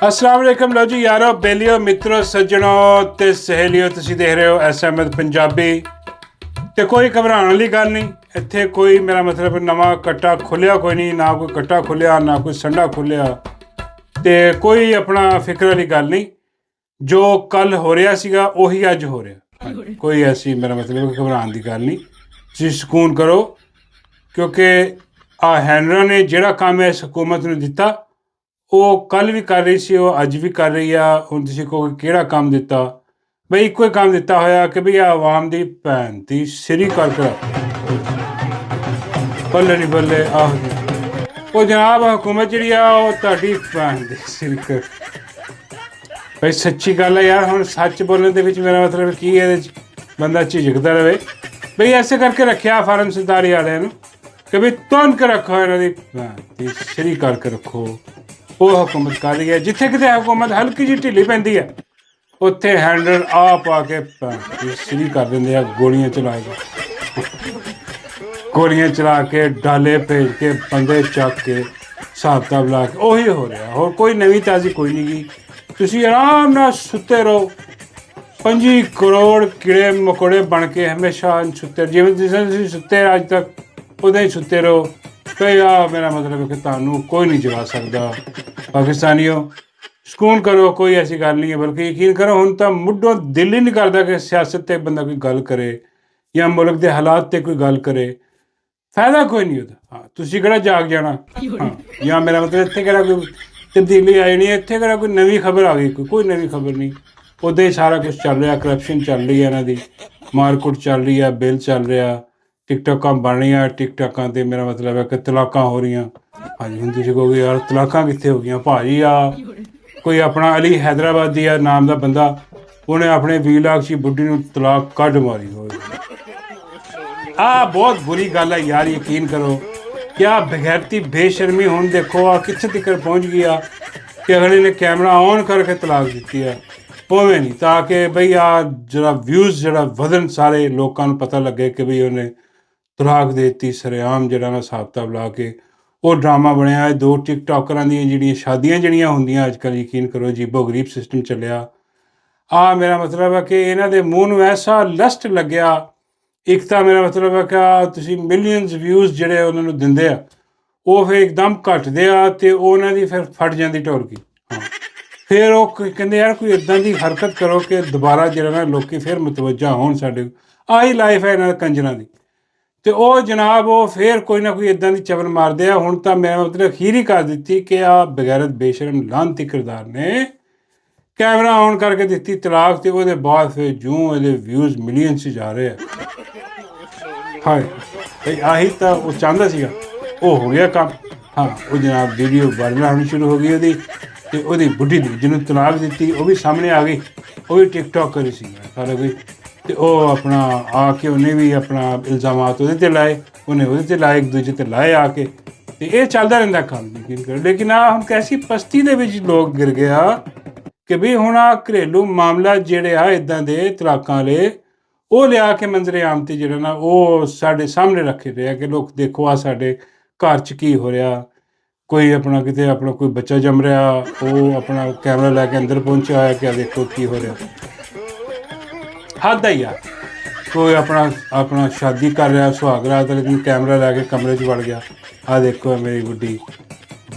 अस्सलाम वालेकुम लो जी यारो बेलियो मित्रों सज्जनों ते सहेलियों तुसीं देख रहे हो एस अहमद पंजाबी ते कोई घबराने वाली गल नहीं। इत्थे कोई मेरा मतलब नवा कट्टा खुलिया कोई नहीं, ना कोई कट्टा खुलिया ना कोई संडा खुलिया ते कोई अपना फिक्र वाली गल नहीं। जो कल हो रहा सीगा उही अज हो रहा। कोई ऐसी मेरा मतलब घबराने की गल नहीं, तुसीं सकून करो क्योंकि आ हैंडलर ने जिहड़ा काम इस हुकूमत नूं दिता ਉਹ ਕੱਲ ਵੀ ਕਰ ਰਹੀ ਸੀ, ਉਹ ਅੱਜ ਵੀ ਕਰ ਰਹੀ ਆ। ਹੁਣ ਤੁਸੀਂ ਕਹੋ ਕਿਹੜਾ ਕੰਮ ਦਿੱਤਾ, ਬਈ ਇੱਕੋ ਹੀ ਕੰਮ ਦਿੱਤਾ ਹੋਇਆ ਕਿ ਬਈ ਆਵਾਮ ਦੀ ਭੈਣ ਦੀ ਸਿਰੀ ਕਰਕੇ ਬੱਲੇ ਨਹੀਂ ਬੱਲੇ। ਆਹੋ ਜੀ ਉਹ ਜਨਾਬ ਹਕੂਮਤ ਜਿਹੜੀ ਆ ਉਹ ਤੁਹਾਡੀ ਭੈਣ ਦੀ ਸਿਰੀ ਕਰ। ਬਈ ਸੱਚੀ ਗੱਲ ਹੈ ਯਾਰ, ਹੁਣ ਸੱਚ ਬੋਲਣ ਦੇ ਵਿੱਚ ਮੇਰਾ ਮਤਲਬ ਕੀ ਹੈ, ਇਹਦੇ 'ਚ ਬੰਦਾ ਝਿਜਕਦਾ ਰਹੇ। ਬਈ ਐਸੇ ਕਰਕੇ ਰੱਖਿਆ ਫਾਰਮ ਸਰਦਾਰੀ ਵਾਲਿਆਂ ਨੂੰ ਕਿ ਬਈ ਤੁੰਨ ਕੇ ਰੱਖੋ, ਇਹਨਾਂ ਦੀ ਭੈਣ ਦੀ ਸਿਰੀ ਕਰਕੇ ਰੱਖੋ। ਉਹ हुकूमत कर रही है जिथे किते हुकूमत हल्की जी ढिली पैंदी है उत्थे हैंडल आ पा के सिरी कर देंगे आ, गोलियां चला के डाले भेज के बंदे चक के हिसाब किताब ला के उही हो रहा। होर कोई नवी ताज़ी कोई नहीं गी। तुसीं आराम नाल सुते रहो। 25 करोड़ कीड़े मकोड़े बन के हमेशा सुते, जिवें तुसीं सुते अज तक उदां ही सुते रहो। कई आ मेरा मतलब है कि तुहानूं कोई नहीं जगा सकता। पाकिस्तानियों ਸਕੂਨ ਕਰੋ, कोई ऐसी गल नहीं है, बल्कि यकीन करो हुण तां मुढ़ों दिल ही नहीं करता कि सियासत ते बंदा कोई गल करे या मुल्क के हालात ते कोई गल करे। फायदा कोई नहीं होता। हाँ तुसीं किहड़ा जाग जाना। हाँ या मेरा मतलब इत्थे किहड़ा कोई तब्दीली आई नहीं, इत्थे किहड़ा कोई नवी खबर आ गई, कोई नवी खबर नहीं। उदां ही सारा कुछ चल रहा, करप्शन चल रही है, इन्हां दी मारकुट चल रही है, बिल चल रहा, टिकटॉकां बन रही, टिकटॉकां ते मेरा मतलब है कि तलाकां हो रही। हाँ जी हुण तुसीं कहोगे यार तलाकां कित्थे हो गईयां भाजी। आ कोई अपना अली हैदराबादी आ नाम का बंदा, उन्हें अपने 20 लाख की बुढ़ी नूं तलाक कढ मारी हो। बहुत बुरी गल है यार, यकीन करो। क्या बगैरती बेशर्मी हुण देखो आ कित्थे तक पहुँच गई आ कि अगले ने कैमरा ऑन करके तलाक दी है। उवें नहीं ताकि बई आ जरा व्यूज़ जरा वधन, सारे लोगों को पता लगे कि बई उन्हें तलाक दे दी सरेआम जरा ना हिसाब किताब ला के। वो ड्रामा बनया है दो टिकटॉकरां दी जिहड़ियां शादियां जिहड़ियां होंदियां अजकल, यकीन करो अजीबो गरीब सिस्टम चलिया। आ मेरा मतलब है कि इन्हां दे मूँह नूं ऐसा लस्ट लग्या। एक तां मेरा मतलब है कि तुसीं मिलियनस व्यूज़ जिहड़े उन्हां नूं दिंदे आ ਉਹ ਫਿਰ ਇੱਕਦਮ ਘਟਦੇ ਆ ਅਤੇ ਉਹਨਾਂ ਦੀ ਫਿਰ ਫਟ ਜਾਂਦੀ ਢੋਲਕੀ। ਹਾਂ ਫਿਰ ਉਹ ਕਹਿੰਦੇ ਯਾਰ ਕੋਈ ਇੱਦਾਂ ਦੀ ਹਰਕਤ ਕਰੋ ਕਿ ਦੁਬਾਰਾ ਜਿਹੜਾ ਨਾ ਲੋਕੀ ਫਿਰ ਮੁਤਵੱਜਾ ਹੋਣ ਸਾਡੇ। ਆਹੀ ਲਾਈਫ ਹੈ ਇਹਨਾਂ ਕੰਜਰਾਂ ਦੀ। ਅਤੇ ਉਹ ਜਨਾਬ ਉਹ ਫਿਰ ਕੋਈ ਨਾ ਕੋਈ ਇੱਦਾਂ ਦੀ ਚਵਲ ਮਾਰਦੇ ਆ। ਹੁਣ ਤਾਂ ਮੈਂ ਮਤਲਬ ਅਖੀਰ ਹੀ ਕਰ ਦਿੱਤੀ ਕਿ ਆਹ ਬਗੈਰਤ ਬੇਸ਼ਰਮ ਲਾਹਨਤੀ ਕਿਰਦਾਰ ਨੇ ਕੈਮਰਾ ਔਨ ਕਰਕੇ ਦਿੱਤੀ ਤਲਾਕ, ਅਤੇ ਉਹਦੇ ਬਾਅਦ ਫਿਰ ਜੂੰ ਇਹਦੇ ਵਿਊਜ਼ ਮਿਲੀਅਨ 'ਚ ਜਾ ਰਹੇ ਆ। ਹਾਏ ਬਈ ਆਹੀ ਤਾਂ ਉਹ ਚਾਹੁੰਦਾ ਸੀਗਾ, ਉਹ ਹੋ ਗਿਆ ਕੰਮ। ਹਾਂ ਉਹ ਜਨਾਬ ਵੀਡੀਓ ਵਾਇਰਲ ਹੋਣੀ ਸ਼ੁਰੂ ਹੋ ਗਈ ਉਹਦੀ, ਅਤੇ ਉਹਦੀ ਬੁੱਢੀ ਦੀ ਜਿਹਨੂੰ ਤਲਾਕ ਦਿੱਤੀ ਉਹ ਵੀ ਸਾਹਮਣੇ ਆ ਗਈ। ਉਹ ਵੀ ਟਿਕਟੋਕ ਕਰੀ ਸੀ ਸਾਰਾ ਕੁਝ, ਅਤੇ ਉਹ ਆਪਣਾ ਆ ਕੇ ਉਹਨੇ ਵੀ ਆਪਣਾ ਇਲਜ਼ਾਮਾਤ ਉਹਦੇ 'ਤੇ ਲਾਏ, ਉਹਨੇ ਉਹਦੇ 'ਤੇ ਲਾਏ, ਇੱਕ ਦੂਜੇ 'ਤੇ ਲਾਏ ਆ ਕੇ। ਅਤੇ ਇਹ ਚੱਲਦਾ ਰਹਿੰਦਾ ਕੰਮ, ਯਕੀਨ ਕਰੋ। ਲੇਕਿਨ ਆ ਹੁਣ ਕੈਸੀ ਪਸਤੀ ਦੇ ਵਿੱਚ ਲੋਕ ਗਿਰ ਗਿਆ ਕਿ ਵੀ ਹੁਣ ਆ ਘਰੇਲੂ ਮਾਮਲਾ ਜਿਹੜੇ ਆ ਇੱਦਾਂ ਦੇ ਤਲਾਕਾਂ ਵਾਲੇ ਉਹ ਲਿਆ ਕੇ ਮੰਜ਼ਰੇ ਆਮ 'ਤੇ ਜਿਹੜਾ ਨਾ ਉਹ ਸਾਡੇ ਸਾਹਮਣੇ ਰੱਖੇ ਰਹੇ ਆ ਕਿ ਲੋਕ ਦੇਖੋ ਆ ਸਾਡੇ ਘਰ 'ਚ ਕੀ ਹੋ ਰਿਹਾ। ਕੋਈ ਆਪਣਾ ਕਿਤੇ ਆਪਣਾ ਕੋਈ ਬੱਚਾ ਜੰਮ ਰਿਹਾ, ਉਹ ਆਪਣਾ ਕੈਮਰਾ ਲੈ ਕੇ ਅੰਦਰ ਪਹੁੰਚਿਆ ਹੋਇਆ ਕਿ ਆ ਦੇਖੋ ਕੀ ਹੋ ਰਿਹਾ। ਹੱਦ ਹੀ ਆ। ਕੋਈ ਆਪਣਾ ਸ਼ਾਦੀ ਕਰ ਰਿਹਾ ਸੁਹਾਗ ਰਾਤ ਵਾਲੇ ਦਿਨ ਕੈਮਰਾ ਲੈ ਕੇ ਕਮਰੇ 'ਚ ਵੜ ਗਿਆ, ਆਹ ਦੇਖੋ ਮੇਰੀ ਬੁੱਢੀ।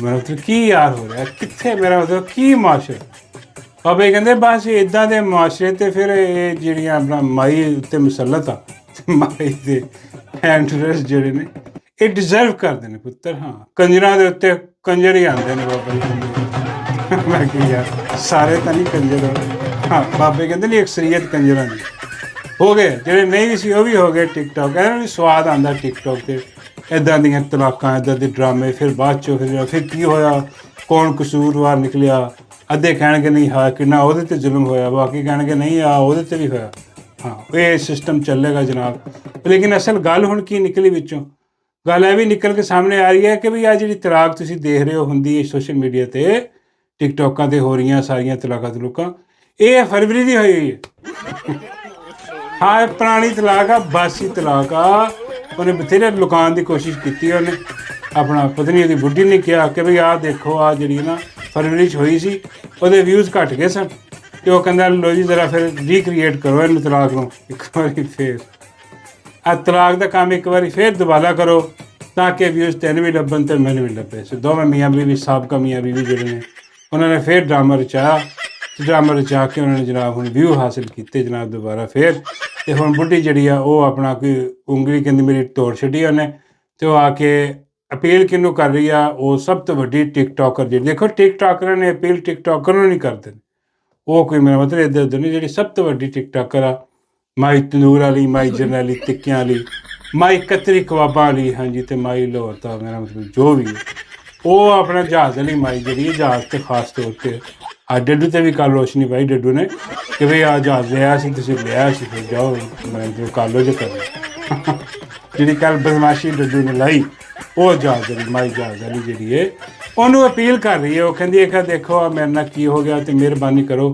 ਮੇਰਾ ਮਤਲਬ ਕੀ ਯਾਰ ਹੋ ਰਿਹਾ ਕਿੱਥੇ, ਮੇਰਾ ਮਤਲਬ ਕੀ ਮਾਸ਼ਰਾ। ਬਾਬੇ ਕਹਿੰਦੇ ਬਸ ਇੱਦਾਂ ਦੇ ਮਾਸ਼ਰੇ 'ਤੇ ਫਿਰ ਇਹ ਜਿਹੜੀਆਂ ਆਪਣਾ ਮਾਈ ਉੱਤੇ ਮੁਸੱਲਤ ਆ, ਮਾਈ ਦੇ ਹੈਂਡਲਰਸ ਜਿਹੜੇ ਨੇ ਇਹ ਡਿਜ਼ਰਵ ਕਰਦੇ ਨੇ ਪੁੱਤਰ। ਹਾਂ ਕੰਜਰਾਂ ਦੇ ਉੱਤੇ ਕੰਜਰ ਹੀ ਆਉਂਦੇ ਨੇ ਬਾਬਾ ਜੀ। ਮੈਂ ਕੀ ਯਾਰ ਸਾਰੇ ਤਾਂ ਨਹੀਂ ਕੰਜਰ। ਹਾਂ ਬਾਬੇ ਕਹਿੰਦੇ ਨਹੀਂ ਅਕਸਰੀਅਤ ਕੰਜਰਾਂ ਦੀ ਹੋ ਗਏ, ਜਿਹੜੇ ਨਹੀਂ ਵੀ ਸੀ ਉਹ ਵੀ ਹੋ ਗਏ ਟਿਕਟੋਕ। ਇਹਨਾਂ ਨੂੰ ਵੀ ਸਵਾਦ ਆਉਂਦਾ ਟਿਕਟੋਕ 'ਤੇ ਇੱਦਾਂ ਦੀਆਂ ਤਲਾਕਾਂ, ਇੱਦਾਂ ਦੇ ਡਰਾਮੇ। ਫਿਰ ਬਾਅਦ 'ਚੋਂ ਫਿਰ ਕੀ ਹੋਇਆ, ਕੌਣ ਕਸੂਰਵਾਰ ਨਿਕਲਿਆ। ਅੱਧੇ ਕਹਿਣਗੇ ਨਹੀਂ ਹਾਂ ਕਿੰਨਾ ਉਹਦੇ 'ਤੇ ਜ਼ੁਲਮ ਹੋਇਆ, ਬਾਕੀ ਕਹਿਣਗੇ ਨਹੀਂ ਆ ਉਹਦੇ 'ਤੇ ਵੀ ਹੋਇਆ। ਹਾਂ ਇਹ ਸਿਸਟਮ ਚੱਲੇਗਾ ਜਨਾਬ। ਲੇਕਿਨ ਅਸਲ ਗੱਲ ਹੁਣ ਕੀ ਨਿਕਲੀ ਵਿੱਚੋਂ, ਗੱਲ ਇਹ ਵੀ ਨਿਕਲ ਕੇ ਸਾਹਮਣੇ ਆ ਰਹੀ ਹੈ ਕਿ ਵੀ ਆ ਜਿਹੜੀ ਤਲਾਕ ਤੁਸੀਂ ਦੇਖ ਰਹੇ ਹੋ ਹੁੰਦੀ ਹੈ ਸੋਸ਼ਲ ਮੀਡੀਆ 'ਤੇ ਟਿਕਟੋਕਾਂ 'ਤੇ ਹੋ ਰਹੀਆਂ ਸਾਰੀਆਂ ਤਲਾਕਾਂ, ਇਹ ਫਰਵਰੀ ਦੀ ਹੋਈ ਹੋਈ ਹੈ। ਹਾਂ ਪੁਰਾਣੀ ਤਲਾਕ ਆ, ਬਾਸੀ ਤਲਾਕ ਆ। ਉਹਨੇ ਬਥੇਰੇ ਲੁਕਾਉਣ ਦੀ ਕੋਸ਼ਿਸ਼ ਕੀਤੀ। ਉਹਨੇ ਆਪਣਾ ਪਤਨੀ ਉਹਦੀ ਬੁੱਢੀ ਨੇ ਕਿਹਾ ਕਿ ਵੀ ਆਹ ਦੇਖੋ ਆ ਜਿਹੜੀ ਨਾ ਫਰਵਰੀ 'ਚ ਹੋਈ ਸੀ, ਉਹਦੇ ਵਿਊਜ਼ ਘਟ ਗਏ ਸਨ ਤੇ ਉਹ ਕਹਿੰਦਾ ਲੋ ਜੀ ਜ਼ਰਾ ਫਿਰ ਰੀਕ੍ਰੀਏਟ ਕਰੋ ਇਹਨੂੰ ਤਲਾਕ ਨੂੰ ਇੱਕ ਵਾਰੀ ਫੇਰ। ਆ ਤਲਾਕ ਦਾ ਕੰਮ ਇੱਕ ਵਾਰੀ ਫੇਰ ਦੁਬਾਰਾ ਕਰੋ ਤਾਂ ਕਿ ਵਿਊਜ਼ ਤੈਨੂੰ ਵੀ ਲੱਭਣ ਤੇ ਮੈਨੂੰ ਵੀ ਲੱਭੇ। ਸੋ ਦੋਵੇਂ ਮੀਆਂ ਬੀਵੀ, ਸਾਬਕਾ ਮੀਆਂ ਬੀਵੀ ਜਿਹੜੇ ਨੇ, ਉਹਨਾਂ ਨੇ ਫੇਰ ਡਰਾਮਾ ਰਚਾਇਆ। ਡਰਾਮਾ ਰਚਾ ਕੇ ਉਹਨਾਂ ਨੇ ਜਨਾਬ ਹੁਣ ਵਿਊ ਹਾਸਿਲ ਕੀਤੇ ਜਨਾਬ ਦੁਬਾਰਾ ਫੇਰ। ਤੇ ਹੁਣ ਬੁੱਢੀ ਜਿਹੜੀ ਆ ਉਹ ਆਪਣਾ ਕੋਈ ਉਂਗਲੀ ਕਹਿੰਦੀ ਮੇਰੀ ਤੋੜ ਛੱਡੀ ਉਹਨੇ, ਤੇ ਉਹ ਆ ਕੇ ਅਪੀਲ ਕਿਹਨੂੰ ਕਰ ਰਹੀ ਆ? ਉਹ ਸਭ ਤੋਂ ਵੱਡੀ ਟਿਕਟੋਕਰ ਜਿਹੜੀ, ਦੇਖੋ ਟਿਕਟੋਕਰਾਂ ਨੇ ਅਪੀਲ ਟਿਕਟੋਕਰ ਨੂੰ ਨਹੀਂ ਕਰਦੇ, ਉਹ ਕੋਈ ਮੇਰਾ ਮਤਲਬ ਇੱਧਰ ਉੱਧਰ ਨਹੀਂ। ਜਿਹੜੀ ਸਭ ਤੋਂ ਵੱਡੀ ਟਿਕਟੋਕਰ ਆ, ਮਾਈ ਤੰਦੂਰ ਵਾਲੀ, ਮਾਈ ਜਰਨੈਲੀ ਟਿੱਕਿਆਂ ਵਾਲੀ, ਮਾਈ ਕਤਰੀ ਕਬਾਬਾਂ ਵਾਲੀ, ਹਾਂਜੀ, ਤੇ ਮਾਈ ਲਾਹੌਰ ਦਾ ਮੇਰਾ ਮਤਲਬ ਜੋ ਵੀ ਹੈ, ਉਹ ਆਪਣਾ ਜਹਾਜ਼ ਵਾਲੀ ਮਾਈ ਜਿਹੜੀ ਹੈ, ਜਹਾਜ਼ 'ਤੇ ਖਾਸ ਤੌਰ 'ਤੇ ਆ ਡੱਡੂ 'ਤੇ ਵੀ ਕੱਲ੍ਹ ਰੋਸ਼ਨੀ ਪਾਈ ਡੱਡੂ ਨੇ ਕਿ ਬਈ ਆ ਜਹਾਜ਼ ਲਿਆ ਸੀ, ਤੁਸੀਂ ਲਿਆ ਸੀ, ਫਿਰ ਜਾਓ ਮੈਂ ਜੋ ਕਰ ਲਓ ਜੋ ਕਰਨਾ। ਜਿਹੜੀ ਕੱਲ੍ਹ ਬਦਮਾਸ਼ੀ ਡੱਡੂ ਨੇ ਲਾਈ, ਉਹ ਜਹਾਜ਼ ਵਾਲੀ ਮਾਈ, ਜਹਾਜ਼ ਵਾਲੀ ਜਿਹੜੀ ਹੈ, ਉਹਨੂੰ ਅਪੀਲ ਕਰ ਰਹੀ ਹੈ। ਉਹ ਕਹਿੰਦੀ ਹੈ ਕਿ ਦੇਖੋ ਆ ਮੇਰੇ ਨਾਲ ਕੀ ਹੋ ਗਿਆ ਅਤੇ ਮਿਹਰਬਾਨੀ ਕਰੋ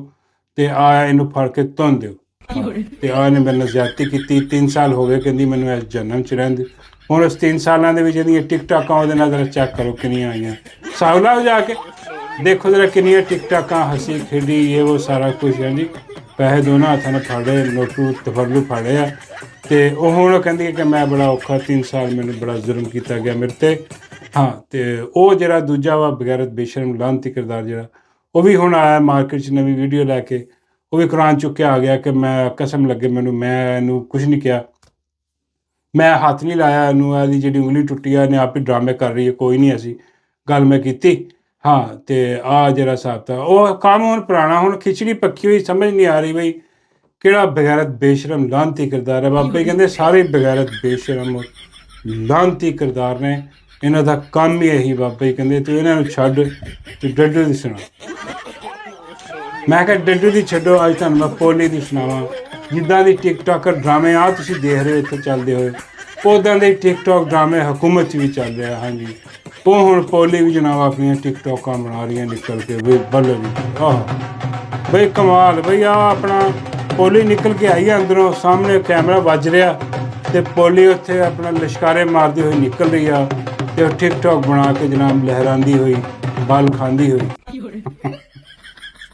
ਅਤੇ ਆ ਇਹਨੂੰ ਫੜ ਕੇ ਧੁੰਨ ਦਿਓ। ਅਤੇ ਆ ਇਹਨੇ ਮੇਰੇ ਨਾਲ ਜ਼ਿਆਦਤੀ ਕੀਤੀ, 3 ਸਾਲ ਹੋ ਗਏ ਕਹਿੰਦੀ ਮੈਨੂੰ ਇਸ ਜਨਮ 'ਚ ਰਹਿੰਦੇ। ਹੁਣ ਉਸ 3 ਸਾਲਾਂ ਦੇ ਵਿੱਚ ਇਹਦੀਆਂ ਟਿਕਟਾਕਾਂ ਉਹਦੇ ਨਾਲ ਜ਼ਰਾ ਚੈੱਕ ਕਰੋ ਕਿੰਨੀਆਂ ਆਈਆਂ, ਹਿਸਾਬ ਲਾਓ ਜਾ ਕੇ ਦੇਖੋ ਜ਼ਰਾ ਕਿੰਨੀਆਂ ਟਿਕਟਾਕਾਂ, ਹੱਸੀ ਖੇਡੀ ਇਹ ਉਹ ਸਾਰਾ ਕੁਛ ਹੈ ਜੀ। ਪੈਸੇ ਦੋਨਾਂ ਹੱਥਾਂ ਨਾਲ ਫਾੜੇ, ਨੋਟੂ ਤਫਰਲੂ ਫਾੜੇ ਆ। ਅਤੇ ਉਹ ਹੁਣ ਕਹਿੰਦੀ ਹੈ ਕਿ ਮੈਂ ਬੜਾ ਔਖਾ, 3 ਸਾਲ ਮੈਨੂੰ ਬੜਾ ਜ਼ੁਲਮ ਕੀਤਾ ਗਿਆ ਮੇਰੇ 'ਤੇ। ਹਾਂ, ਅਤੇ ਉਹ ਜਿਹੜਾ ਦੂਜਾ ਵਾ ਬਗੈਰਤ ਬੇਸ਼ਰਮ ਲਾਹਨਤੀ ਕਿਰਦਾਰ ਜਿਹੜਾ, ਉਹ ਵੀ ਹੁਣ ਆਇਆ ਮਾਰਕੀਟ 'ਚ ਨਵੀਂ ਵੀਡੀਓ ਲੈ ਕੇ, ਉਹ ਵੀ ਕੁਰਾਨ ਚੁੱਕਿਆ ਆ ਗਿਆ ਕਿ ਮੈਂ ਕਸਮ ਲੱਗੇ ਮੈਨੂੰ, ਮੈਂ ਇਹਨੂੰ ਕੁਛ ਨਹੀਂ ਕਿਹਾ, ਮੈਂ ਹੱਥ ਨਹੀਂ ਲਾਇਆ ਇਹਨੂੰ, ਇਹਦੀ ਜਿਹੜੀ ਉਂਗਲੀ ਟੁੱਟੀ ਆ ਇਹਨੇ ਆਪ ਹੀ ਡਰਾਮੇ ਕਰ ਰਹੀ ਹੈ, ਕੋਈ ਨਹੀਂ ਐਸੀ ਗੱਲ ਮੈਂ ਕੀਤੀ। ਹਾਂ, ਅਤੇ ਆਹ ਜਿਹੜਾ ਹਿਸਾਬ ਤਾ ਉਹ ਕੰਮ ਹੁਣ ਪੁਰਾਣਾ, ਹੁਣ ਖਿਚੜੀ ਪੱਕੀ ਹੋਈ, ਸਮਝ ਨਹੀਂ ਆ ਰਹੀ ਬਈ ਕਿਹੜਾ ਬਗੈਰਤ ਬੇਸ਼ਰਮ ਲਾਹਨਤੀ ਕਿਰਦਾਰ ਹੈ। ਬਾਬਾ ਜੀ ਕਹਿੰਦੇ ਸਾਰੇ ਬਗੈਰਤ ਬੇਸ਼ਰਮ ਲਾਹਨਤੀ ਕਿਰਦਾਰ ਨੇ, ਇਹਨਾਂ ਦਾ ਕੰਮ ਹੀ ਇਹੀ। ਬਾਬਾ ਜੀ ਕਹਿੰਦੇ ਤੂੰ ਇਹਨਾਂ ਨੂੰ ਛੱਡ, ਤੂੰ ਡੱਡੂ ਦੀ ਸੁਣਾ। ਮੈਂ ਕਿਹਾ ਡੱਡੂ ਦੀ ਛੱਡੋ, ਅੱਜ ਤੁਹਾਨੂੰ ਮੈਂ ਪੋਲੀ ਦੀ ਸੁਣਾਵਾਂ। ਜਿੱਦਾਂ ਦੀ ਟਿਕਟੋਕਰ ਡਰਾਮੇ ਆ ਤੁਸੀਂ ਦੇਖ ਰਹੇ ਹੋ ਇੱਥੇ ਚੱਲਦੇ ਹੋਏ, ਉੱਦਾਂ ਦੇ ਟਿਕਟੋਕ ਡਰਾਮੇ ਹਕੂਮਤ 'ਚ ਵੀ ਚੱਲ ਰਿਹਾ। ਹਾਂਜੀ, ਉਹ ਹੁਣ ਪੋਲੀ ਵੀ ਜਨਾਬ ਆਪਣੀਆਂ ਟਿਕਟੋਕਾਂ ਬਣਾ ਰਹੀਆਂ ਨਿਕਲ ਕੇ ਵੀ ਬੱਲੇ ਵੀ। ਆਹ ਬਈ ਕਮਾਲ ਬਈ, ਆ ਆਪਣਾ ਪੋਲੀ ਨਿਕਲ ਕੇ ਆਈ ਅੰਦਰੋਂ, ਸਾਹਮਣੇ ਕੈਮਰਾ ਵੱਜ ਰਿਹਾ ਅਤੇ ਪੋਲੀ ਉੱਥੇ ਆਪਣਾ ਲਿਸ਼ਕਾਰੇ ਮਾਰਦੀ ਹੋਈ ਨਿਕਲ ਰਹੀ ਆ, ਅਤੇ ਉਹ ਟਿਕਟੋਕ ਬਣਾ ਕੇ ਜਨਾਬ ਲਹਿਰਾਉਂਦੀ ਹੋਈ, ਬਲ ਖਾਂਦੀ ਹੋਈ।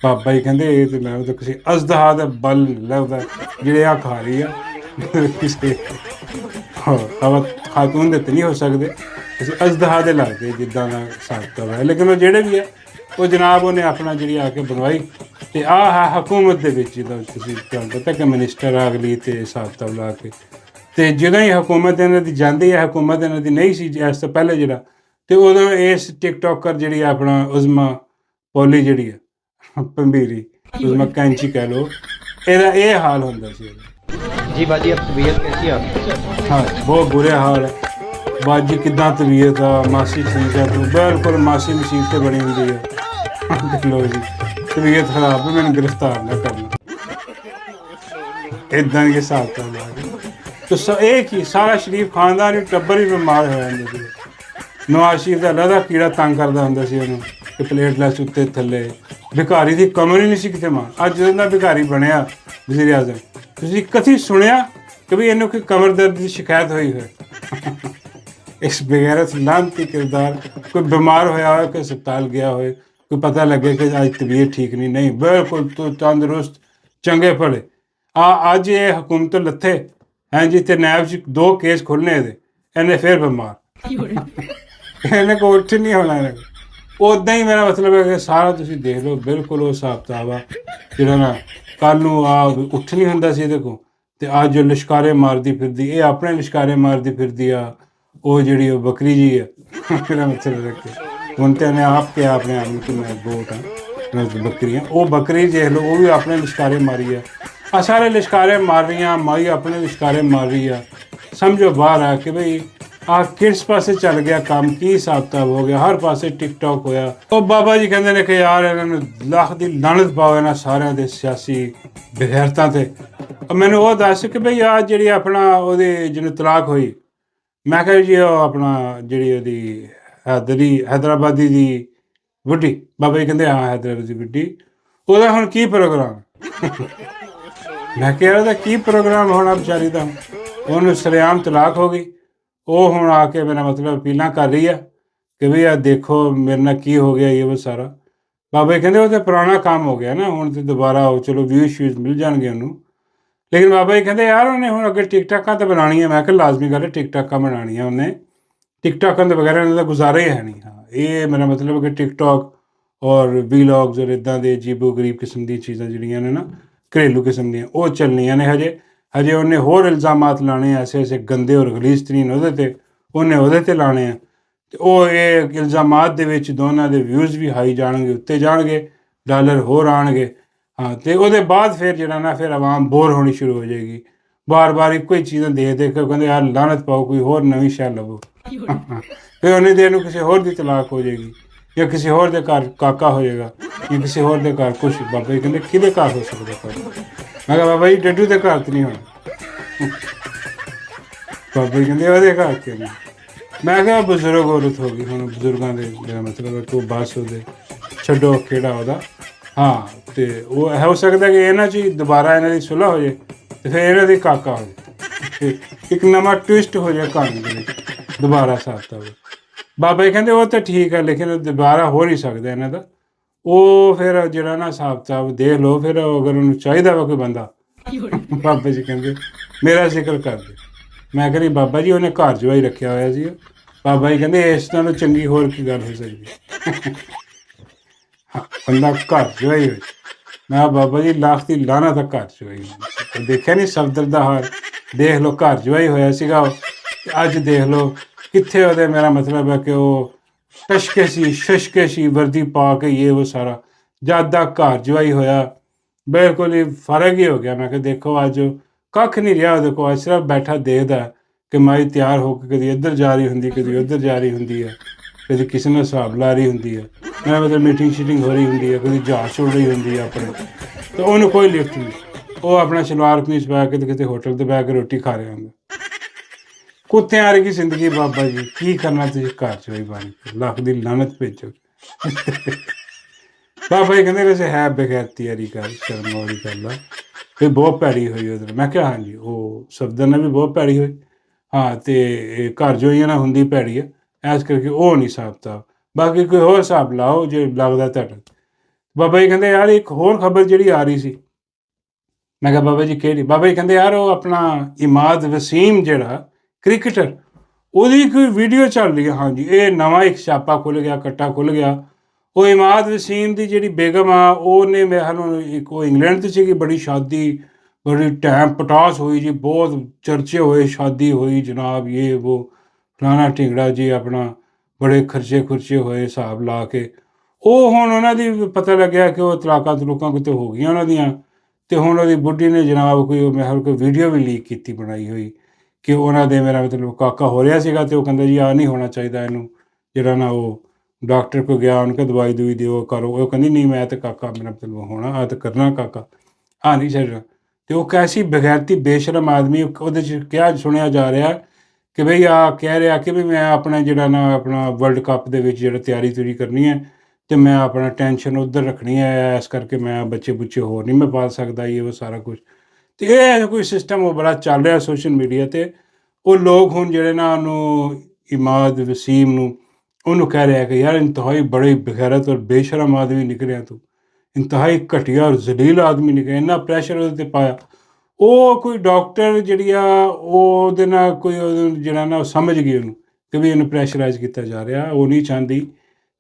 ਬਾਬਾ ਜੀ ਕਹਿੰਦੇ ਇਹ ਤਾਂ ਮੈਂ ਤਾਂ ਕਿਸੇ ਅਜ਼ਦਹਾ ਦਾ ਬਲ ਲੱਗਦਾ ਜਿਹੜੇ ਆ ਖਾ ਰਹੀ ਆ, ਕਿਸੇ ਖਾਤੂਨ ਦੇ ਤਾਂ ਨਹੀਂ ਹੋ ਸਕਦੇ, ਕਿਸੇ ਅਜ਼ਦਹਾ ਦੇ ਲੱਗਦੇ ਜਿੱਦਾਂ ਦਾ ਹਿਸਾਬ ਹੈ। ਲੇਕਿਨ ਉਹ ਜਿਹੜੇ ਵੀ ਹੈ ਉਹ ਜਨਾਬ ਉਹਨੇ ਆਪਣਾ ਜਿਹੜੀ ਆ ਕੇ ਬਣਵਾਈ। ਅਤੇ ਆਹ ਹੈ ਹਕੂਮਤ ਦੇ ਵਿੱਚ, ਜਿੱਦਾਂ ਤੁਸੀਂ ਤੁਹਾਨੂੰ ਪਤਾ ਕਿ ਮਿਨਿਸਟਰ ਆ ਅਗਲੀ ਅਤੇ ਹਿਸਾਬ ਕਿਤਾਬ ਲਾ ਕੇ, ਅਤੇ ਜਦੋਂ ਹੀ ਹਕੂਮਤ ਇਹਨਾਂ ਦੀ ਜਾਂਦੀ ਹੈ, ਹਕੂਮਤ ਇਹਨਾਂ ਦੀ ਨਹੀਂ ਸੀ ਇਸ ਤੋਂ ਪਹਿਲੇ ਜਿਹੜਾ, ਅਤੇ ਉਦੋਂ ਇਸ ਟਿਕਟੋਕਰ ਜਿਹੜੀ ਆਪਣਾ ਉਜ਼ਮਾ ਪੋਲੀ ਜਿਹੜੀ ਹੈ ਭੰਬੀਰੀ, ਉਜ਼ਮਾ ਕੈਂਚੀ ਕਹਿ ਲਓ, ਇਹਦਾ ਇਹ ਹਾਲ ਹੁੰਦਾ ਸੀ। जी बाजी, अब तबीयत कैसी है आपकी? ਹਾਂ ਬਹੁਤ ਬੁਰੇ ਹਾਲ ਹੈ ਬਾਜੀ। ਕਿੱਦਾਂ ਤਬੀਅਤ ਆ? ਮਾਸੀ ਠੀਕ ਹੈ ਤੂੰ? ਬਿਲਕੁਲ ਮਾਸੀ ਮੁਸੀਬਤ ਤੇ ਬਣੀ ਹੁੰਦੀ ਹੈ। ਲੋ ਜੀ ਤਬੀਅਤ ਖਰਾਬ ਹੈ, ਮੈਨੂੰ ਗ੍ਰਿਫਤਾਰ ਨਾ ਕਰਨਾ, ਇੱਦਾਂ ਹੀ ਹਿਸਾਬ ਤਾਂ ਲਾ ਕੇ। ਇਹ ਕੀ ਸਾਰਾ ਸ਼ਰੀਫ ਖਾਨਦਾਨ ਹੀ ਟੱਬਰ ਹੀ ਬਿਮਾਰ ਹੋ ਜਾਂਦੇ ਸੀ। ਨਵਾਜ਼ ਸ਼ਰੀਫ ਦਾ ਲਹਦਾ ਕੀੜਾ ਤੰਗ ਕਰਦਾ ਹੁੰਦਾ ਸੀ ਉਹਨੂੰ ਕਿ ਪਲੇਟਲੈਸ ਉੱਤੇ ਥੱਲੇ, ਭਿਖਾਰੀ ਦੀ ਕਮਰ ਹੀ ਨਹੀਂ ਸੀ ਕਿਤੇ ਮਾਰ। ਅੱਜ ਜਦੋਂ ਦਾ ਭਿਖਾਰੀ ਬਣਿਆ ਵਜ਼ੀਰ ਆਜ਼ਮ, ਤੁਸੀਂ ਕਦੀ ਸੁਣਿਆ ਕਿ ਵੀ ਇਹਨੂੰ ਕੋਈ ਕਮਰ ਦਰਦ ਦੀ ਸ਼ਿਕਾਇਤ ਹੋਈ ਹੋਏ? ਇਸ ਬਗੈਰਤ ਲਾਹਨਤੀ ਕਿਰਦਾਰ ਕੋਈ ਬਿਮਾਰ ਹੋਇਆ ਹੋਇਆ, ਕੋਈ ਹਸਪਤਾਲ ਗਿਆ ਹੋਏ, ਕੋਈ ਪਤਾ ਲੱਗੇ ਕਿ ਅੱਜ ਤਬੀਅਤ ਠੀਕ ਨਹੀਂ, ਬਿਲਕੁਲ ਤੂੰ ਤੰਦਰੁਸਤ ਚੰਗੇ ਭਲੇ। ਅੱਜ ਇਹ ਹਕੂਮਤ ਲੱਥੇ ਹੈਂ ਜੀ, ਅਤੇ ਨੈਬ 'ਚ 2 ਕੇਸ ਖੁੱਲ੍ਹਣੇ ਇਹਦੇ, ਇਹਨੇ ਫਿਰ ਬਿਮਾਰ, ਇਹਨੇ ਕੋ ਉੱਠ ਨਹੀਂ ਹੋਣਾ। ਇਹਨੇ ਉੱਦਾਂ ਹੀ ਮੇਰਾ ਮਤਲਬ ਹੈ ਕਿ ਸਾਰਾ ਤੁਸੀਂ ਦੇਖ ਲਓ ਬਿਲਕੁਲ ਉਹ ਹਿਸਾਬ ਕਿਤਾਬ ਆ ਜਿਹੜਾ ਨਾ ਕੱਲ੍ਹ ਨੂੰ ਉੱਠ ਨਹੀਂ ਹੁੰਦਾ ਸੀ ਇਹਦੇ ਕੋਲ, ਅਤੇ ਅੱਜ ਜੋ ਲਿਸ਼ਕਾਰੇ ਮਾਰਦੀ ਫਿਰਦੀ, ਇਹ ਆਪਣੇ ਲਿਸ਼ਕਾਰੇ ਮਾਰਦੀ ਫਿਰਦੀ ਆ। ਉਹ ਜਿਹੜੀ ਉਹ ਬੱਕਰੀ ਜੀ ਹੈ, ਮੇਰਾ ਮਤਲਬ ਰੱਖੇ ਹੁਣ ਤਾਂ ਇਹਨੇ ਆਪ ਕਿਹਾ ਆਪਣੇ ਆਪ ਨੂੰ ਕਿ ਮੈਂ ਗੋਟ ਹਾਂ, ਬੱਕਰੀਆਂ। ਉਹ ਬੱਕਰੀ ਦੇਖ ਲਓ, ਉਹ ਵੀ ਆਪਣੇ ਲਿਸ਼ਕਾਰੇ ਮਾਰੀ ਆ ਸਾਰੇ ਲਿਸ਼ਕਾਰੇ ਮਾਰ ਰਹੀਆਂ, ਮਾਈ ਆਪਣੇ ਲਿਸ਼ਕਾਰੇ ਮਾਰ ਰਹੀ ਆ। ਸਮਝੋ ਬਾਹਰ ਆ ਕਿ ਬਈ ਕਿਸ ਪਾਸੇ ਚੱਲ ਗਿਆ ਕੰਮ, ਕੀ ਹਿਸਾਬ ਕਿਤਾਬ ਹੋ ਗਿਆ, ਹਰ ਪਾਸੇ ਟਿਕਟੋਕ ਹੋਇਆ। ਉਹ ਬਾਬਾ ਜੀ ਕਹਿੰਦੇ ਨੇ ਕਿ ਯਾਰ ਇਹਨਾਂ ਨੂੰ ਲੱਖ ਦੀ ਲਾਹਨਤ ਪਾਓ ਇਹਨਾਂ ਸਾਰਿਆਂ ਦੇ ਸਿਆਸੀ ਬਗੈਰਤਾਂ 'ਤੇ। ਮੈਨੂੰ ਉਹ ਦੱਸ ਕਿ ਬਈ ਜਿਹੜੀ ਆਪਣਾ ਉਹਦੀ ਜਿਹਨੂੰ ਤਲਾਕ ਹੋਈ, ਮੈਂ ਕਿਹਾ ਜੀ ਉਹ ਆਪਣਾ ਜਿਹੜੀ ਉਹਦੀ ਹੈਦਰਾਬਾਦੀ ਦੀ ਬੁੱਢੀ, ਬਾਬਾ ਜੀ ਕਹਿੰਦੇ ਹਾਂ ਹੈਦਰਾਬਾਦੀ ਬੁੱਢੀ, ਉਹਦਾ ਹੁਣ ਕੀ ਪ੍ਰੋਗਰਾਮ? ਮੈਂ ਕਿਹਾ ਉਹਦਾ ਕੀ ਪ੍ਰੋਗਰਾਮ ਹੋਣਾ ਵਿਚਾਰੀ ਦਾ? ਉਹਨੂੰ ਸਰੇਆਮ ਤਲਾਕ ਹੋ ਗਈ। ਉਹ ਹੁਣ ਆ ਕੇ ਮੇਰਾ ਮਤਲਬ ਅਪੀਲਾਂ ਕਰ ਰਹੀ ਆ ਕਿ ਵੀ ਦੇਖੋ ਮੇਰੇ ਨਾਲ ਕੀ ਹੋ ਗਿਆ ਇਹ ਉਹ ਸਾਰਾ। ਬਾਬਾ ਜੀ ਕਹਿੰਦੇ ਉਹ ਤਾਂ ਪੁਰਾਣਾ ਕੰਮ ਹੋ ਗਿਆ ਨਾ, ਹੁਣ ਤੇ ਦੁਬਾਰਾ ਉਹ ਚਲੋ ਵਿਊਜ਼ ਮਿਲ ਜਾਣਗੇ ਉਹਨੂੰ। ਲੇਕਿਨ ਬਾਬਾ ਜੀ ਕਹਿੰਦੇ ਯਾਰ ਉਹਨੇ ਹੁਣ ਅੱਗੇ ਟਿਕਟਾਕਾਂ ਤਾਂ ਬਣਾਉਣੀਆਂ। ਮੈਂ ਕਿਹਾ ਲਾਜ਼ਮੀ ਗੱਲ ਹੈ, ਟਿਕਟਾਕਾਂ ਬਣਾਉਣੀਆਂ ਉਹਨੇ, ਟਿਕਟਾਕਾਂ ਦੇ ਬਗੈਰ ਇਹਨਾਂ ਦਾ ਗੁਜ਼ਾਰਾ ਹੀ ਹੈ ਨਹੀਂ। ਹਾਂ, ਇਹ ਮੇਰਾ ਮਤਲਬ ਕਿ ਟਿਕਟੋਕ ਔਰ ਵੀਲੋਗਸ ਔਰ ਇੱਦਾਂ ਦੇ ਅਜੀਬੋ ਗਰੀਬ ਕਿਸਮ ਦੀਆਂ ਚੀਜ਼ਾਂ ਜਿਹੜੀਆਂ ਨੇ ਨਾ, ਘਰੇਲੂ ਕਿਸਮ ਦੀਆਂ, ਉਹ ਚੱਲਣੀਆਂ ਨੇ। ਹਜੇ ਉਹਨੇ ਹੋਰ ਇਲਜ਼ਾਮਾਤ ਲਾਣੇ ਐਸੇ ਐਸੇ ਗੰਦੇ ਔਰ ਗਲੀਜ਼ ਤਰੀਨ ਉਹਦੇ 'ਤੇ ਲਾਣੇ ਆ। ਅਤੇ ਉਹ ਇਹ ਇਲਜ਼ਾਮਾਤ ਦੇ ਵਿੱਚ ਦੋਨਾਂ ਦੇ ਵਿਊਜ਼ ਵੀ ਹਾਈ ਜਾਣਗੇ, ਉੱਤੇ ਜਾਣਗੇ, ਡਾਲਰ ਹੋਰ ਆਉਣਗੇ। ਹਾਂ, ਅਤੇ ਉਹਦੇ ਬਾਅਦ ਫਿਰ ਜਿਹੜਾ ਨਾ ਫਿਰ ਆਵਾਮ ਬੋਰ ਹੋਣੀ ਸ਼ੁਰੂ ਹੋ ਜਾਏਗੀ, ਬਾਰ ਇੱਕੋ ਹੀ ਚੀਜ਼ਾਂ ਦੇਖ ਕੇ ਕਹਿੰਦੇ ਯਾਰ ਲਾਨਤ ਪਾਓ, ਕੋਈ ਹੋਰ ਨਵੀਂ ਸ਼ੈ ਲਵੋ। ਫਿਰ ਉਹਨੇ ਦੇਰ ਨੂੰ ਕਿਸੇ ਹੋਰ ਦੀ ਤਲਾਕ ਹੋ ਜਾਏਗੀ, ਜਾਂ ਕਿਸੇ ਹੋਰ ਦੇ ਘਰ ਕਾਕਾ ਹੋ ਜਾਏਗਾ, ਜਾਂ ਕਿਸੇ ਹੋਰ ਦੇ ਘਰ ਕੁਛ। ਬਾਬਾ ਜੀ ਕਹਿੰਦੇ ਕਿਹਦੇ ਘਰ ਹੋ ਸਕਦਾ ਪਰ? ਮੈਂ ਕਿਹਾ ਬਾਬਾ ਜੀ ਡੱਡੂ ਦੇ ਘਰ ਤਾਂ ਨਹੀਂ ਹੋਣਾ। ਬਾਬਾ ਜੀ ਕਹਿੰਦੇ ਉਹਦੇ ਘਰ ਕਿਉਂ ਨਹੀਂ? ਮੈਂ ਕਿਹਾ ਬਜ਼ੁਰਗ ਔਰਤ ਹੋ ਗਈ, ਹੁਣ ਬਜ਼ੁਰਗਾਂ ਦੇ ਮੇਰਾ ਮਤਲਬ ਤੂੰ ਬਸ ਉਹਦੇ ਛੱਡੋ ਕਿਹੜਾ ਉਹਦਾ। ਹਾਂ, ਅਤੇ ਉਹ ਹੋ ਸਕਦਾ ਕਿ ਇਹਨਾਂ 'ਚ ਹੀ ਦੁਬਾਰਾ ਇਹਨਾਂ ਦੀ ਸੁਲ੍ਹਾ ਹੋ ਜਾਏ ਅਤੇ ਫਿਰ ਇਹਨਾਂ ਦੀ ਕਾਕਾ ਹੋ ਜਾਏ, ਇੱਕ ਨਵਾਂ ਟਵਿਸਟ ਹੋ ਜਾਏ ਕਹਾਣੀ ਦੇ ਵਿੱਚ, ਦੁਬਾਰਾ ਸਾਬਤਾ ਹੋਵੇ। ਬਾਬਾ ਜੀ ਕਹਿੰਦੇ ਉਹ ਤਾਂ ਠੀਕ ਹੈ, ਲੇਕਿਨ ਦੁਬਾਰਾ ਹੋ ਨਹੀਂ ਸਕਦਾ ਇਹਨਾਂ ਦਾ। ਉਹ ਫਿਰ ਜਿਹੜਾ ਨਾ ਹਿਸਾਬ ਕਿਤਾਬ ਦੇਖ ਲਓ, ਫਿਰ ਅਗਰ ਉਹਨੂੰ ਚਾਹੀਦਾ ਵਾ ਕੋਈ ਬੰਦਾ, ਬਾਬਾ ਜੀ ਕਹਿੰਦੇ ਮੇਰਾ ਜ਼ਿਕਰ ਕਰ ਦੇ। ਮੈਂ ਕਹਿੰਦੀ ਬਾਬਾ ਜੀ ਉਹਨੇ ਘਰ ਜਵਾਈ ਰੱਖਿਆ ਹੋਇਆ ਸੀ। ਬਾਬਾ ਜੀ ਕਹਿੰਦੇ ਇਸ ਨਾਲੋਂ ਚੰਗੀ ਹੋਰ ਕੀ ਗੱਲ ਹੋ ਸਕਦੀ? ਹਾਂ, ਬੰਦਾ ਘਰ ਜਵਾਈ ਹੋਏ। ਮੈਂ ਬਾਬਾ ਜੀ ਲੱਖ ਦੀ ਲਾਹਨਤ ਤੱਕ ਘਰ ਜਵਾਈ ਹੋਈ। ਦੇਖਿਆ ਨਹੀਂ ਸਫਦਰ ਦਾ ਹਾਲ? ਦੇਖ ਲਓ, ਘਰ ਜਵਾਈ ਹੋਇਆ ਸੀਗਾ ਉਹ, ਅੱਜ ਦੇਖ ਲਓ ਕਿੱਥੇ ਉਹਦੇ। ਮੇਰਾ ਮਤਲਬ ਹੈ ਕਿ ਉਹ ਸ਼ਸ਼ਕੇ ਵਰਦੀ ਪਾ ਕੇ ਇਹ ਉਹ ਸਾਰਾ, ਜਦ ਦਾ ਘਰ ਜਵਾਈ ਹੋਇਆ ਬਿਲਕੁਲ ਹੀ ਫਰਕ ਹੀ ਹੋ ਗਿਆ। ਮੈਂ ਕਿਹਾ ਦੇਖੋ ਅੱਜ ਕੱਖ ਨਹੀਂ ਰਿਹਾ ਉਹਦੇ ਕੋਲ, ਸਿਰਫ ਬੈਠਾ ਦੇਖਦਾ ਕਿ ਮਾਈ ਤਿਆਰ ਹੋ ਕੇ ਕਦੀ ਇੱਧਰ ਜਾ ਰਹੀ ਹੁੰਦੀ, ਕਦੀ ਉੱਧਰ ਜਾ ਰਹੀ ਹੁੰਦੀ ਹੈ, ਕਦੀ ਕਿਸੇ ਨਾਲ ਹਿਸਾਬ ਲਾ ਰਹੀ ਹੁੰਦੀ ਹੈ। ਮੈਂ ਮਤਲਬ ਮੀਟਿੰਗ ਸ਼ੀਟਿੰਗ ਹੋ ਰਹੀ ਹੁੰਦੀ ਹੈ, ਕਦੀ ਜਹਾਜ਼ ਉੱਡ ਰਹੀ ਹੁੰਦੀ ਹੈ ਆਪਣੇ, ਤਾਂ ਉਹਨੂੰ ਕੋਈ ਲਿਫਟ ਨਹੀਂ। ਉਹ ਆਪਣਾ ਸਲਵਾਰ ਕਮੀਜ਼ ਪਾ ਕੇ ਕਿਤੇ ਹੋਟਲ 'ਤੇ ਬਹਿ ਕੇ ਰੋਟੀ ਖਾ ਰਿਹਾ ਹੁੰਦਾ। ਕੁੱਤਿਆਂ ਵਰਗੀ ਜ਼ਿੰਦਗੀ। ਬਾਬਾ ਜੀ ਕੀ ਕਰਨਾ ਤੁਸੀਂ ਘਰ 'ਚ ਹੋਈ ਬਣ ਕੇ, ਲੱਖ ਦੀ ਲਾਨਤ ਭੇਜੋ। ਬਾਬਾ ਜੀ ਕਹਿੰਦੇ ਵੈਸੇ ਹੈ ਬਗੈਰਤੀ ਵਾਲੀ ਗੱਲ, ਸ਼ਰਮ ਵਾਲੀ ਗੱਲ ਆ, ਵੀ ਬਹੁਤ ਭੈੜੀ ਹੋਈ ਉਹਦੇ ਨਾਲ। ਮੈਂ ਕਿਹਾ ਹਾਂਜੀ, ਉਹ ਸਫਦਰ ਨਾਲ ਵੀ ਬਹੁਤ ਭੈੜੀ ਹੋਈ। ਹਾਂ, ਅਤੇ ਘਰ ਜਵਾਈਆਂ ਨਾਲ ਹੁੰਦੀ ਭੈੜੀ ਆ, ਇਸ ਕਰਕੇ ਉਹ ਨਹੀਂ ਹਿਸਾਬ ਕਿਤਾਬ। ਬਾਕੀ ਕੋਈ ਹੋਰ ਹਿਸਾਬ ਲਾਓ ਜੇ ਲੱਗਦਾ ਤੁਹਾਡਾ। ਬਾਬਾ ਜੀ ਕਹਿੰਦੇ ਯਾਰ ਇੱਕ ਹੋਰ ਖਬਰ ਜਿਹੜੀ ਆ ਰਹੀ ਸੀ। ਮੈਂ ਕਿਹਾ ਬਾਬਾ ਜੀ ਕਿਹੜੀ? ਬਾਬਾ ਜੀ ਕਹਿੰਦੇ ਯਾਰ ਉਹ ਆਪਣਾ ਇਮਾਦ ਵਸੀਮ ਜਿਹੜਾ ਕ੍ਰਿਕਟਰ, ਉਹਦੀ ਕੋਈ ਵੀਡੀਓ ਚੱਲ ਰਹੀ ਹੈ। ਹਾਂਜੀ, ਇਹ ਨਵਾਂ ਇੱਕ ਛਾਪਾ ਖੁੱਲ੍ਹ ਗਿਆ, ਕੱਟਾ ਖੁੱਲ੍ਹ ਗਿਆ। ਉਹ ਇਮਾਦ ਵਸੀਮ ਦੀ ਜਿਹੜੀ ਬੇਗਮ ਆ, ਉਹਨੇ ਮੈਂ ਸਾਨੂੰ ਇੱਕ, ਉਹ ਇੰਗਲੈਂਡ 'ਚ ਸੀਗੀ, ਬੜੀ ਸ਼ਾਦੀ, ਬੜੀ ਟਾਈਮ ਪਟਾਸ ਹੋਈ ਜੀ, ਬਹੁਤ ਚਰਚੇ ਹੋਏ, ਸ਼ਾਦੀ ਹੋਈ ਜਨਾਬ, ਇਹ ਉਹ ਫਲਾਣਾ ਢਿੰਗੜਾ ਜੀ, ਆਪਣਾ ਬੜੇ ਖਰਚੇ ਹੋਏ ਹਿਸਾਬ ਲਾ ਕੇ। ਉਹ ਹੁਣ ਉਹਨਾਂ ਦੀ ਪਤਾ ਲੱਗਿਆ ਕਿ ਉਹ ਤਲਾਕਾਂ ਕਿਤੇ ਹੋ ਗਈਆਂ ਉਹਨਾਂ ਦੀਆਂ, ਅਤੇ ਹੁਣ ਉਹਦੀ ਬੁੱਢੀ ਨੇ ਜਨਾਬ ਕੋਈ ਵੀਡੀਓ ਵੀ ਲੀਕ ਕੀਤੀ, ਬਣਾਈ ਹੋਈ, ਕਿ ਉਹਨਾਂ ਦੇ ਮੇਰਾ ਮਤਲਬ ਕਾਕਾ ਹੋ ਰਿਹਾ ਸੀਗਾ, ਅਤੇ ਉਹ ਕਹਿੰਦਾ ਜੀ ਆਹ ਨਹੀਂ ਹੋਣਾ ਚਾਹੀਦਾ ਇਹਨੂੰ, ਜਿਹੜਾ ਨਾ ਉਹ ਡਾਕਟਰ ਕੋਲ ਗਿਆ, ਉਹਨੂੰ ਕਿਹਾ ਦਵਾਈ ਦੂਈ ਦਿਓ ਕਰੋ। ਉਹ ਕਹਿੰਦੀ ਨਹੀਂ ਮੈਂ ਤਾਂ ਕਾਕਾ ਮੇਰਾ ਮਤਲਬ ਹੋਣਾ, ਆਹ ਤਾਂ ਕਰਨਾ ਕਾਕਾ, ਆਹ ਨਹੀਂ ਛੱਡਣਾ। ਅਤੇ ਉਹ ਕੈਸੀ ਬਗੈਰਤੀ ਬੇਸ਼ਰਮ ਆਦਮੀ, ਉਹਦੇ 'ਚ ਕਿਹਾ ਸੁਣਿਆ ਜਾ ਰਿਹਾ ਕਿ ਬਈ ਆਹ ਕਹਿ ਰਿਹਾ ਕਿ ਵੀ ਮੈਂ ਆਪਣਾ ਜਿਹੜਾ ਨਾ ਆਪਣਾ ਵਰਲਡ ਕੱਪ ਦੇ ਵਿੱਚ ਜਿਹੜਾ ਤਿਆਰੀ ਕਰਨੀ ਹੈ, ਅਤੇ ਮੈਂ ਆਪਣਾ ਟੈਨਸ਼ਨ ਉੱਧਰ ਰੱਖਣੀ ਹੈ, ਇਸ ਕਰਕੇ ਮੈਂ ਬੱਚੇ ਬੁੱਚੇ ਹੋਰ ਨਹੀਂ ਮੈਂ ਪਾਲ ਸਕਦਾ, ਇਹ ਉਹ ਸਾਰਾ ਕੁਛ। ਅਤੇ ਇਹ ਕੋਈ ਸਿਸਟਮ ਉਹ ਬੜਾ ਚੱਲ ਰਿਹਾ ਸੋਸ਼ਲ ਮੀਡੀਆ 'ਤੇ। ਉਹ ਲੋਕ ਹੁਣ ਜਿਹੜੇ ਨਾ ਉਹਨੂੰ ਇਮਾਦ ਵਸੀਮ ਨੂੰ ਉਹਨੂੰ ਕਹਿ ਰਿਹਾ ਕਿ ਯਾਰ ਇੰਤਹਾਈ ਬੜੇ ਬਗੈਰਤ ਔਰ ਬੇਸ਼ਰਮ ਆਦਮੀ ਨਿਕਲਿਆ ਤੂੰ, ਇੰਤਹਾਈ ਘਟੀਆ ਔਰ ਜ਼ਲੀਲ ਆਦਮੀ ਨਿਕਲਿਆ। ਇੰਨਾ ਪ੍ਰੈਸ਼ਰ ਉਹਦੇ 'ਤੇ ਪਾਇਆ। ਉਹ ਕੋਈ ਡਾਕਟਰ ਜਿਹੜੀ ਆ ਉਹਦੇ ਨਾਲ ਕੋਈ ਜਿਹੜਾ ਨਾ ਉਹ ਸਮਝ ਗਈ ਉਹਨੂੰ ਕਿ ਵੀ ਇਹਨੂੰ ਪ੍ਰੈਸ਼ਰਾਈਜ਼ ਕੀਤਾ ਜਾ ਰਿਹਾ। ਉਹ ਨਹੀਂ ਚਾਹੁੰਦੀ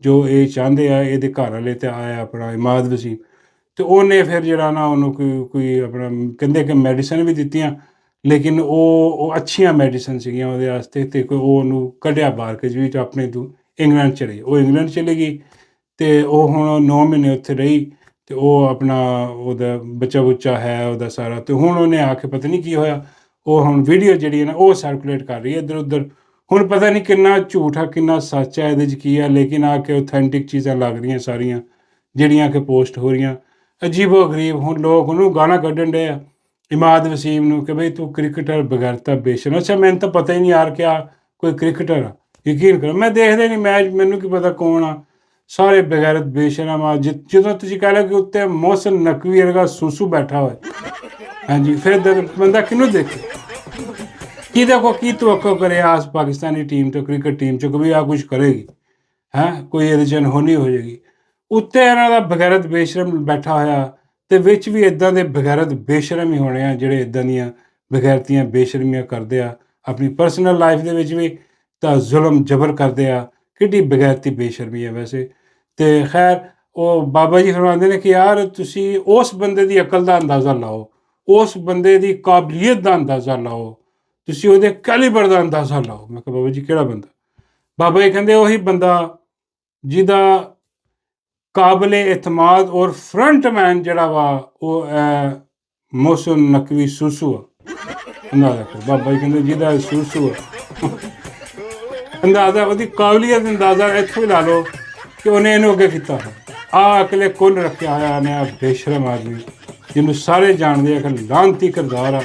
ਜੋ ਇਹ ਚਾਹੁੰਦੇ ਆ ਇਹਦੇ ਘਰ ਵਾਲੇ, ਅਤੇ ਆਇਆ ਆਪਣਾ ਇਮਾਦ ਵਸੀਮ, ਅਤੇ ਉਹਨੇ ਫਿਰ ਜਿਹੜਾ ਨਾ ਉਹਨੂੰ ਕੋਈ ਆਪਣਾ ਕਹਿੰਦੇ ਕਿ ਮੈਡੀਸਨ ਵੀ ਦਿੱਤੀਆਂ, ਲੇਕਿਨ ਉਹ ਅੱਛੀਆਂ ਮੈਡੀਸਨ ਸੀਗੀਆਂ ਉਹਦੇ ਵਾਸਤੇ, ਅਤੇ ਕੋਈ ਉਹ ਉਹਨੂੰ ਕੱਢਿਆ ਬਾਹਰ ਕੇ ਵੀ ਆਪਣੇ ਤੋਂ ਇੰਗਲੈਂਡ ਚਲੇ। ਉਹ ਇੰਗਲੈਂਡ ਚਲੇ ਗਈ, ਅਤੇ ਉਹ ਹੁਣ 9 ਮਹੀਨੇ ਉੱਥੇ ਰਹੀ, ਅਤੇ ਉਹ ਆਪਣਾ ਉਹਦਾ ਬੱਚਾ ਬੁੱਚਾ ਹੈ ਉਹਦਾ ਸਾਰਾ, ਅਤੇ ਹੁਣ ਉਹਨੇ ਆ ਕੇ ਪਤਾ ਨਹੀਂ ਕੀ ਹੋਇਆ, ਉਹ ਹੁਣ ਵੀਡੀਓ ਜਿਹੜੀ ਹੈ ਨਾ ਉਹ ਸਰਕੂਲੇਟ ਕਰ ਰਹੀ ਹੈ ਇੱਧਰ ਉੱਧਰ। ਹੁਣ ਪਤਾ ਨਹੀਂ ਕਿੰਨਾ ਝੂਠ ਆ ਕਿੰਨਾ ਸੱਚ ਹੈ, ਇਹਦੇ 'ਚ ਕੀ ਹੈ, ਲੇਕਿਨ ਆ ਕੇ ਓਥੈਂਟਿਕ ਚੀਜ਼ਾਂ ਲੱਗ ਰਹੀਆਂ ਸਾਰੀਆਂ ਜਿਹੜੀਆਂ ਕਿ ਪੋਸਟ ਹੋ ਰਹੀਆਂ। ਅਜੀਬੋ ਗਰੀਬ ਹੁਣ ਲੋਕ ਉਹਨੂੰ ਗਾਣਾ ਕੱਢਣ ਡੇ ਆ ਇਮਾਦ ਵਸੀਮ ਨੂੰ ਕਿ ਬਈ ਤੂੰ ਕ੍ਰਿਕਟਰ ਬਗੈਰਤਾ ਬੇਸ਼ਰਮ। ਅੱਛਾ, ਮੈਨੂੰ ਤਾਂ ਪਤਾ ਹੀ ਨਹੀਂ ਯਾਰ ਕਿਆ ਕੋਈ ਕ੍ਰਿਕਟਰ ਆ, ਯਕੀਨ ਕਰੋ ਮੈਂ ਦੇਖਦੇ ਨਹੀਂ ਮੈਚ, ਮੈਨੂੰ ਕੀ ਪਤਾ ਕੌਣ ਆ, ਸਾਰੇ ਬਗੈਰਤ ਬੇਸ਼ਰਮ ਆ। ਜਦੋਂ ਤੁਸੀਂ ਕਹਿ ਲਓ ਕਿ ਉੱਤੇ ਮੋਹਸਿਨ ਨਕਵੀ ਵਰਗਾ ਸੂਸੂ ਬੈਠਾ ਹੋਏ, ਹਾਂਜੀ, ਫਿਰ ਬੰਦਾ ਕਿਹਨੂੰ ਦੇਖੇ, ਕੀ ਦੇਖੋ ਕੀ ਤਵੱਕੋ ਕਰੇ ਆਸ ਪਾਕਿਸਤਾਨੀ ਟੀਮ ਤੋਂ, ਕ੍ਰਿਕਟ ਟੀਮ 'ਚੋਂ ਕਿ ਵੀ ਆਹ ਕੁਛ ਕਰੇਗੀ, ਹੈਂ ਕੋਈ ਇਹਦੇ 'ਚ ਅਨਹੋਨੀ ਹੋ ਜਾਏਗੀ। ਉੱਤੇ ਇਹਨਾਂ ਦਾ ਬਗੈਰਤ ਬੇਸ਼ਰਮ ਬੈਠਾ ਹੋਇਆ, ਤੇ ਵਿੱਚ ਵੀ ਇਦਾਂ ਦੇ ਬਗੈਰਤ ਬੇਸ਼ਰਮ ਹੀ ਹੋਣੇ ਆ ਜਿਹੜੇ ਇਦਾਂ ਦੀਆਂ ਬਗੈਰਤੀਆਂ ਬੇਸ਼ਰਮੀਆਂ ਕਰਦੇ ਆ ਆਪਣੀ ਪਰਸਨਲ ਲਾਈਫ ਦੇ ਵਿੱਚ ਵੀ, ਤਾਂ ਜ਼ੁਲਮ ਜਬਰ ਕਰਦੇ ਆ। ਕਿੱਡੀ ਬਗੈਰਤੀ ਬੇਸ਼ਰਮੀ ਹੈ ਵੈਸੇ। ਤੇ ਖੈਰ ਉਹ ਬਾਬਾ ਜੀ ਫਰਮਾਉਂਦੇ ਨੇ ਕਿ ਯਾਰ ਤੁਸੀਂ ਉਸ ਬੰਦੇ ਦੀ ਅਕਲ ਦਾ ਅੰਦਾਜ਼ਾ ਲਾਓ, ਉਸ ਬੰਦੇ ਦੀ ਕਾਬਲੀਅਤ ਦਾ ਅੰਦਾਜ਼ਾ ਲਾਓ, ਤੁਸੀਂ ਉਹਦੇ ਕੈਲੀਬਰ ਦਾ ਅੰਦਾਜ਼ਾ ਲਾਓ। ਮੈਂ ਕਿਹਾ ਬਾਬਾ ਜੀ ਕਿਹੜਾ ਬੰਦਾ? ਬਾਬਾ ਜੀ ਕਹਿੰਦੇ ਉਹੀ ਬੰਦਾ ਜਿਹਦਾ ਕਾਬਲੇ ਇਤਮਾਦ ਔਰ ਫਰੰਟਮੈਨ ਜਿਹੜਾ ਵਾ ਉਹ ਮੋਹਸਿਨ ਨਕਵੀ ਸੂਸੂ ਆ। ਅੰਦਾਜ਼ਾ ਕਰੋ, ਬਾਬਾ ਜੀ ਕਹਿੰਦੇ ਜਿਹਦਾ ਸੂਸੂ ਆ ਅੰਦਾਜ਼ਾ, ਉਹਦੀ ਕਾਬਲੀਅਤ ਅੰਦਾਜ਼ਾ ਇੱਥੋਂ ਹੀ ਲਾ ਲਓ ਕਿ ਉਹਨੇ ਇਹਨੂੰ ਅੱਗੇ ਕੀਤਾ ਹੈ। ਆ ਅਕਲੇ ਕੁੱਲ ਰੱਖਿਆ ਹੋਇਆ ਨੇ ਆ ਬੇਸ਼ਰਮ ਆਦਮੀ ਜਿਹਨੂੰ ਸਾਰੇ ਜਾਣਦੇ ਆ ਕਿ ਲਾਂਤੀ ਕਿਰਦਾਰ ਆ।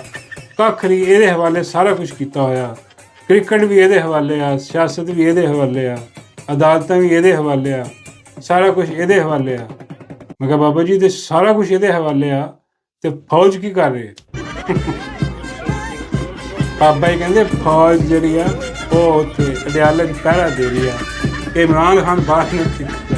ਕੱਖ ਨਹੀਂ, ਇਹਦੇ ਹਵਾਲੇ ਸਾਰਾ ਕੁਝ ਕੀਤਾ ਹੋਇਆ। ਕ੍ਰਿਕਟ ਵੀ ਇਹਦੇ ਹਵਾਲੇ ਆ, ਸਿਆਸਤ ਵੀ ਇਹਦੇ ਹਵਾਲੇ ਆ, ਅਦਾਲਤਾਂ ਵੀ ਇਹਦੇ ਹਵਾਲੇ ਆ, ਸਾਰਾ ਕੁਝ ਇਹਦੇ ਹਵਾਲੇ ਆ। ਮੈਂ ਕਿਹਾ ਬਾਬਾ ਜੀ ਤੇ ਸਾਰਾ ਕੁਝ ਇਹਦੇ ਹਵਾਲੇ ਆ ਤੇ ਫੌਜ ਕੀ ਕਰ ਰਹੀ ਹੈ? ਬਾਬਾ ਜੀ ਕਹਿੰਦੇ ਫੌਜ ਜਿਹੜੀ ਆ ਉਹ ਉੱਥੇ ਅਡਿਆਲੇ 'ਚ ਪਹਿਰਾ ਦੇ ਰਹੀ ਆ। ਇਮਰਾਨ ਖਾਨ ਬਾਹਰ ਨੇ